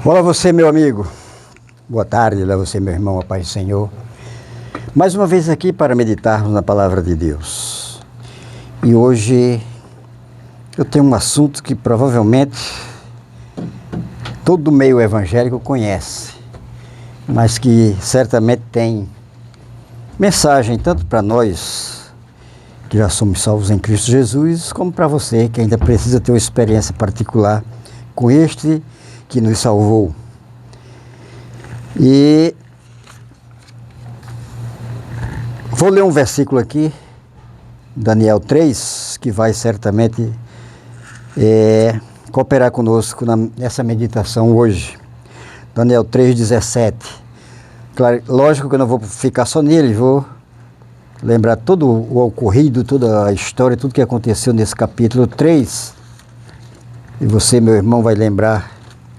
Olá você, meu amigo. Boa tarde, olá você, meu irmão, a paz do Senhor. Mais uma vez aqui para meditarmos na Palavra de Deus. E hoje eu tenho um assunto que provavelmente todo meio evangélico conhece, mas que certamente tem mensagem tanto para nós que já somos salvos em Cristo Jesus, como para você que ainda precisa ter uma experiência particular com este que nos salvou. E vou ler um versículo aqui, Daniel 3, que vai certamente cooperar conosco nessa meditação hoje. Daniel 3,17. Claro, lógico que eu não vou ficar só nele, vou lembrar todo o ocorrido, toda a história, tudo que aconteceu nesse capítulo 3. E você, meu irmão, vai lembrar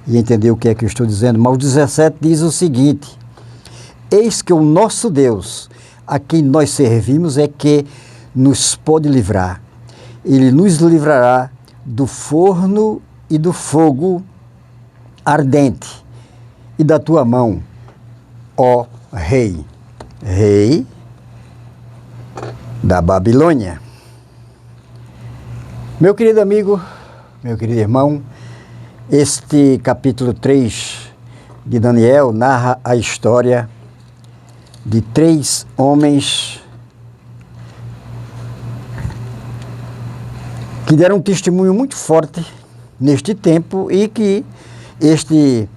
e entender o que é que eu estou dizendo. Mas o 17 diz o seguinte: eis que o nosso Deus, a quem nós servimos, é que nos pode livrar. Ele nos livrará do forno e do fogo ardente e da tua mão, ó rei, rei da Babilônia. Meu querido amigo, meu querido irmão, este capítulo 3 de Daniel narra a história de 3 homens que deram um testemunho muito forte neste tempo e que este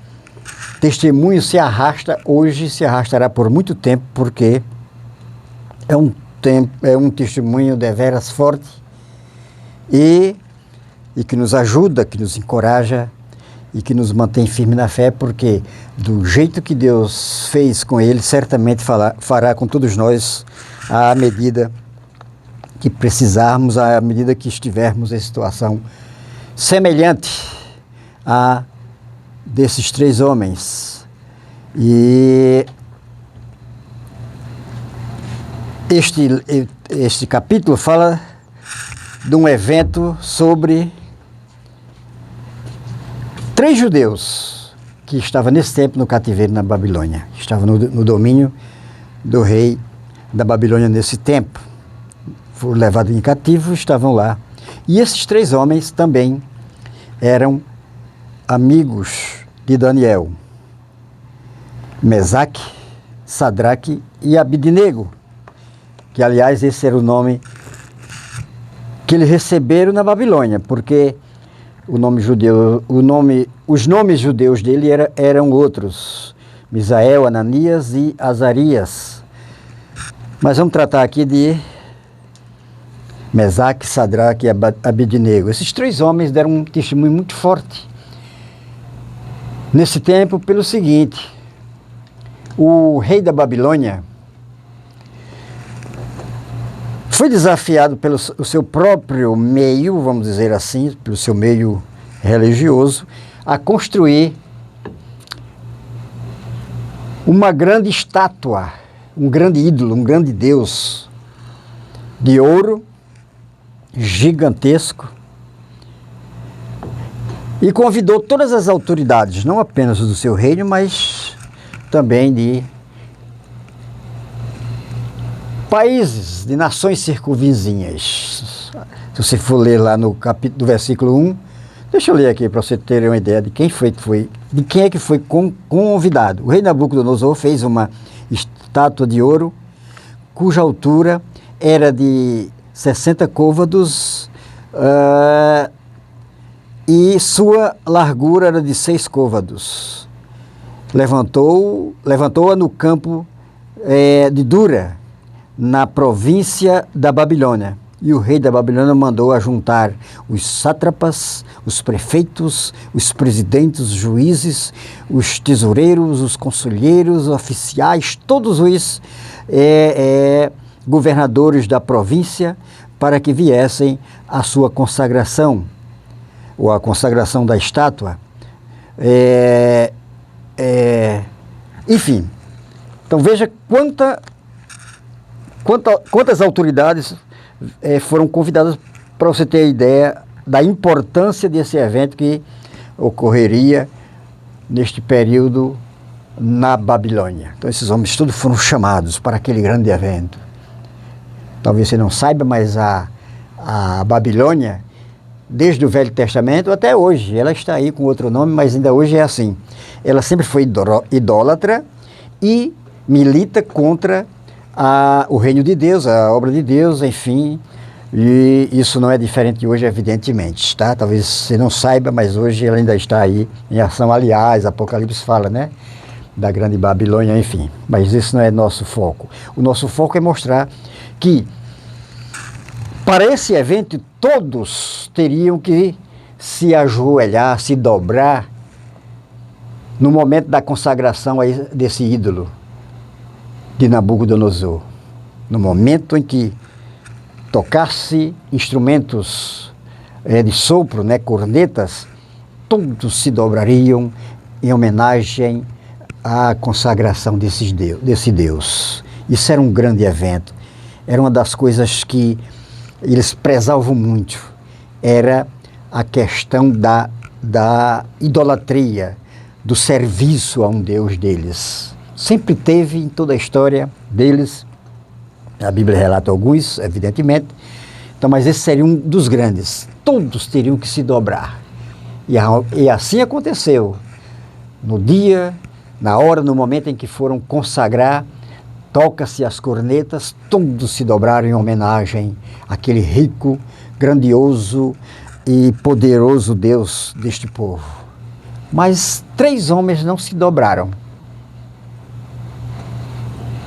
testemunho se arrasta hoje, se arrastará por muito tempo, porque é um testemunho deveras forte e que nos ajuda, que nos encoraja e que nos mantém firme na fé, porque do jeito que Deus fez com ele, certamente fará com todos nós à medida que precisarmos, à medida que estivermos em situação semelhante a desses 3 homens. E este capítulo fala de um evento sobre 3 judeus que estavam nesse tempo no cativeiro na Babilônia. Estavam no domínio do rei da Babilônia nesse tempo. Foram levados em cativo, estavam lá. E esses 3 homens também eram amigos de Daniel. Mesaque, Sadraque e Abidnego, que aliás esse era o nome que eles receberam na Babilônia, porque os nomes judeus dele eram outros: Misael, Ananias e Azarias. Mas vamos tratar aqui de Mesaque, Sadraque e Abidnego. Esses 3 homens deram um testemunho muito forte nesse tempo pelo seguinte: o rei da Babilônia foi desafiado pelo seu próprio meio, vamos dizer assim, pelo seu meio religioso, a construir uma grande estátua, um grande ídolo, um grande deus de ouro, gigantesco, e convidou todas as autoridades, não apenas do seu reino, mas também de países, de nações circunvizinhas. Se você for ler lá no capítulo do versículo 1, deixa eu ler aqui para você ter uma ideia de quem é que foi convidado. O rei Nabucodonosor fez uma estátua de ouro cuja altura era de 60 côvados e sua largura era de 6 côvados. Levantou-a no campo de Dura, na província da Babilônia. E o rei da Babilônia mandou ajuntar os sátrapas, os prefeitos, os presidentes, os juízes, os tesoureiros, os conselheiros, os oficiais, todos os governadores da província, para que viessem à sua consagração, ou à consagração da estátua. Enfim, então veja quantas autoridades foram convidadas, para você ter a ideia da importância desse evento que ocorreria neste período na Babilônia. Então esses homens todos foram chamados para aquele grande evento. Talvez você não saiba, mas a Babilônia, desde o Velho Testamento até hoje, ela está aí com outro nome, mas ainda hoje é assim. Ela sempre foi idólatra e milita contra o reino de Deus, a obra de Deus, enfim. E isso não é diferente de hoje, evidentemente, tá? Talvez você não saiba, mas hoje ela ainda está aí em ação. Aliás, Apocalipse fala, né? Da grande Babilônia, enfim. Mas isso não é nosso foco. O nosso foco é mostrar que para esse evento todos teriam que se ajoelhar, se dobrar no momento da consagração desse ídolo de Nabucodonosor. No momento em que tocasse instrumentos de sopro, né, cornetas, todos se dobrariam em homenagem à consagração desse Deus. Isso era um grande evento. Era uma das coisas que eles prezavam muito. Era a questão da idolatria, do serviço a um Deus deles. Sempre teve em toda a história deles. A Bíblia relata alguns, evidentemente. Então, mas esse seria um dos grandes. Todos teriam que se dobrar. E assim aconteceu. No dia, na hora, no momento em que foram consagrar, toca-se as cornetas, todos se dobraram em homenagem àquele rico, grandioso e poderoso Deus deste povo. Mas 3 homens não se dobraram.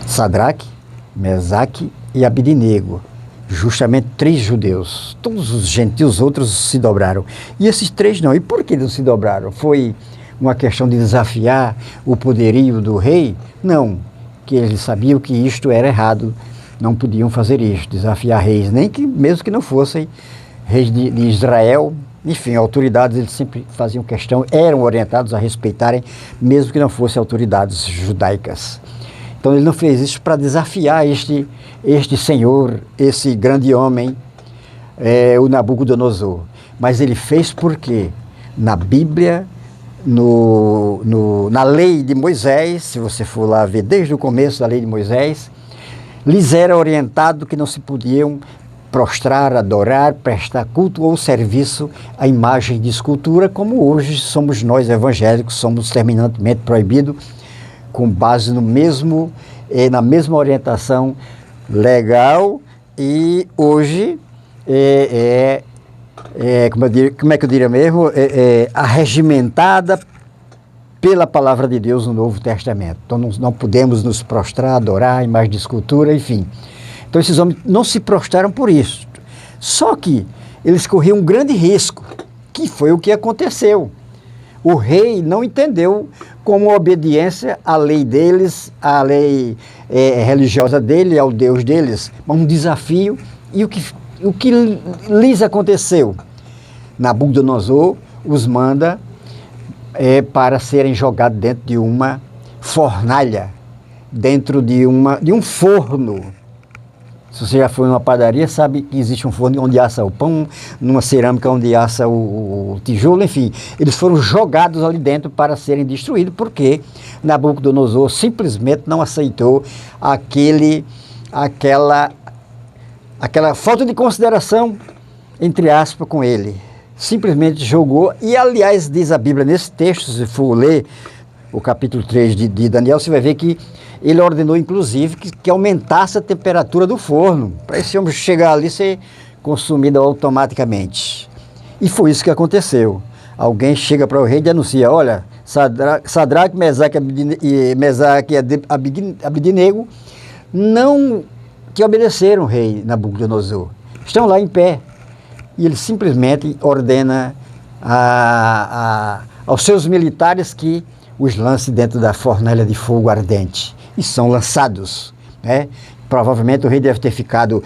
Sadraque, Mesaque e Abidnego, justamente 3 judeus. Todos os gentios outros se dobraram. E esses 3 não. E por que não se dobraram? Foi uma questão de desafiar o poderio do rei? Não, que eles sabiam que isto era errado. Não podiam fazer isso, desafiar reis, nem que mesmo que não fossem reis de Israel. Enfim, autoridades eles sempre faziam questão, eram orientados a respeitarem, mesmo que não fossem autoridades judaicas. Então ele não fez isso para desafiar este senhor, esse grande homem, o Nabucodonosor. Mas ele fez porque na Bíblia, na lei de Moisés, se você for lá ver desde o começo da lei de Moisés, lhes era orientado que não se podiam prostrar, adorar, prestar culto ou serviço à imagem de escultura, como hoje somos nós evangélicos, somos terminantemente proibidos, com base na mesma orientação legal, e hoje como é que eu diria mesmo, arregimentada pela palavra de Deus no Novo Testamento. Então não podemos nos prostrar, adorar a imagem de escultura, enfim. Então esses homens não se prostraram por isso. Só que eles corriam um grande risco, que foi o que aconteceu. O rei não entendeu como obediência à lei deles, à lei religiosa dele, ao Deus deles, mas um desafio. E o que lhes aconteceu? Nabucodonosor os manda para serem jogados dentro de uma fornalha, dentro de um forno. Se você já foi numa padaria, sabe que existe um forno onde assa o pão, numa cerâmica onde assa o tijolo, enfim. Eles foram jogados ali dentro para serem destruídos, porque Nabucodonosor simplesmente não aceitou aquela falta de consideração, entre aspas, com ele. Simplesmente jogou, e aliás diz a Bíblia nesse texto, se for ler o capítulo 3 de Daniel, você vai ver que ele ordenou, inclusive, que aumentasse a temperatura do forno, para esse homem chegar ali e ser consumido automaticamente. E foi isso que aconteceu. Alguém chega para o rei e anuncia: olha, Sadraque, Mesaque e Abidnego não te obedeceram, rei Nabucodonosor. Estão lá em pé. E ele simplesmente ordena aos seus militares que os lance dentro da fornalha de fogo ardente. E são lançados, né? Provavelmente o rei deve ter ficado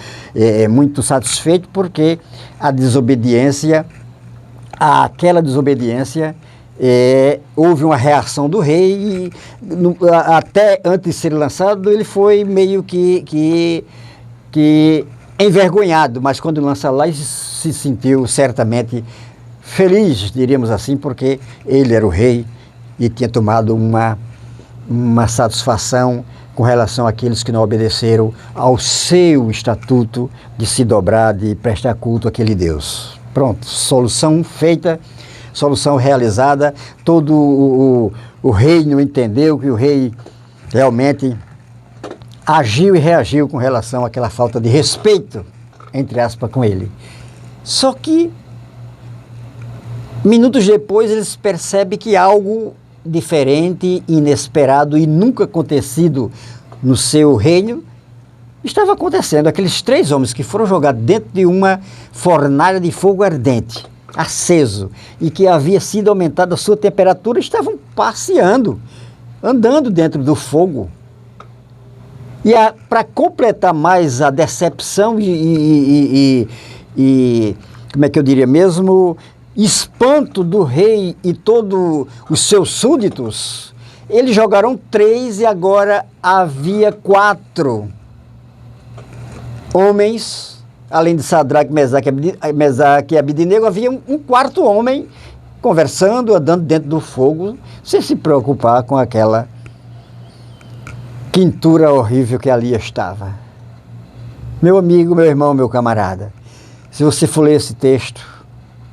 muito satisfeito, porque àquela desobediência, houve uma reação do rei, e até antes de ser lançado ele foi meio que envergonhado, mas quando lança lá ele se sentiu certamente feliz, diríamos assim, porque ele era o rei e tinha tomado uma satisfação com relação àqueles que não obedeceram ao seu estatuto de se dobrar, de prestar culto àquele Deus. Pronto, solução feita, solução realizada, todo o reino entendeu que o rei realmente agiu e reagiu com relação àquela falta de respeito, entre aspas, com ele. Só que, minutos depois, eles percebem que algo diferente, inesperado e nunca acontecido no seu reino, estava acontecendo. Aqueles 3 homens que foram jogados dentro de uma fornalha de fogo ardente, aceso, e que havia sido aumentada a sua temperatura, estavam passeando, andando dentro do fogo. E para completar mais a decepção e como é que eu diria mesmo, espanto do rei e todos os seus súditos, eles jogaram 3 e agora havia 4 homens, além de Sadraque, Mesaque e Abidnego, havia um 4º homem conversando, andando dentro do fogo, sem se preocupar com aquela quintura horrível que ali estava. Meu amigo, meu irmão, meu camarada, se você for ler esse texto,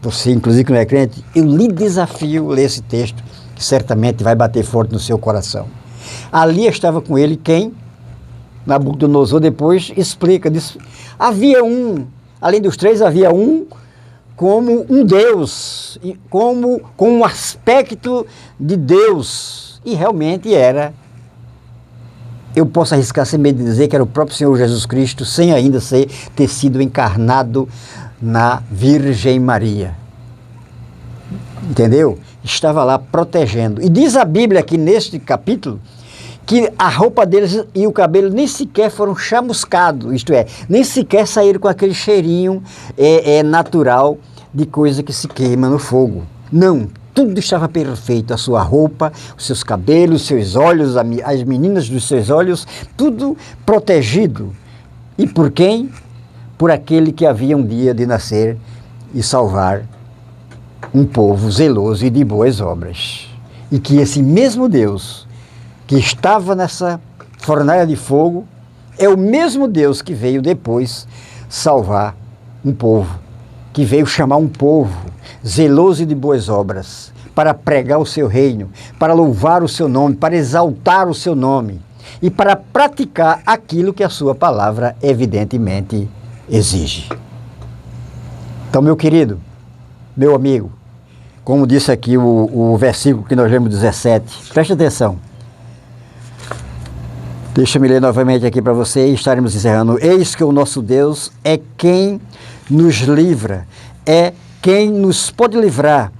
você, inclusive, que não é crente, eu lhe desafio a ler esse texto, que certamente vai bater forte no seu coração. Ali estava com ele quem? Nabucodonosor depois explica, diz, havia além dos 3, havia como um Deus, com um aspecto de Deus, e realmente era. Eu posso arriscar sem medo de dizer que era o próprio Senhor Jesus Cristo, sem ainda ter sido encarnado na Virgem Maria. Entendeu? Estava lá protegendo. E diz a Bíblia aqui neste capítulo que a roupa deles e o cabelo nem sequer foram chamuscados, isto é, nem sequer saíram com aquele cheirinho natural de coisa que se queima no fogo. Não, tudo estava perfeito, a sua roupa, os seus cabelos, os seus olhos, as meninas dos seus olhos, tudo protegido. E por quem? Por aquele que havia um dia de nascer e salvar um povo zeloso e de boas obras. E que esse mesmo Deus que estava nessa fornalha de fogo é o mesmo Deus que veio depois salvar um povo, que veio chamar um povo zeloso e de boas obras, para pregar o seu reino, para louvar o seu nome, para exaltar o seu nome e para praticar aquilo que a sua palavra evidentemente exige. Então, meu querido, meu amigo, como disse aqui o versículo que nós lemos 17, preste atenção. Deixa-me ler novamente aqui para você e estaremos encerrando. Eis que o nosso Deus é quem nos livra, é quem nos pode livrar.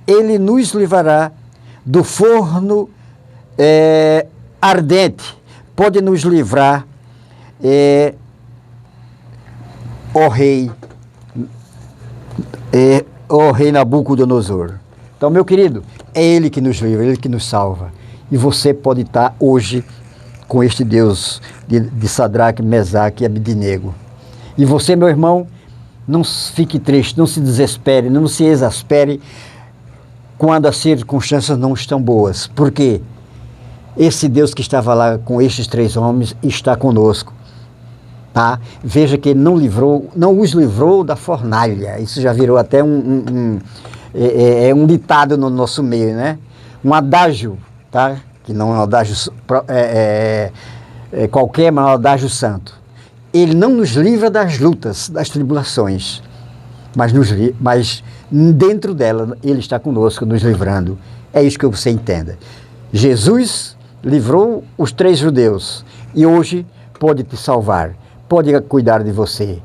Ele nos livrará do forno ardente, pode nos livrar, ó rei Nabucodonosor. Então, meu querido, é Ele que nos livra, Ele que nos salva. E você pode estar hoje com este Deus de Sadraque, Mesaque e Abidnego. E você, meu irmão, não fique triste, não se desespere, não se exaspere quando as circunstâncias não estão boas. Porque esse Deus que estava lá com estes 3 homens está conosco. Tá? Veja que ele não os livrou da fornalha. Isso já virou até um ditado no nosso meio, né? Um adágio, tá? Que não é um adágio qualquer, mas é um adágio santo. Ele não nos livra das lutas, das tribulações, mas dentro dela Ele está conosco, nos livrando. É isso que você entenda. Jesus livrou os 3 judeus e hoje pode te salvar, pode cuidar de você.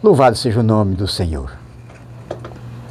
Louvado seja o nome do Senhor.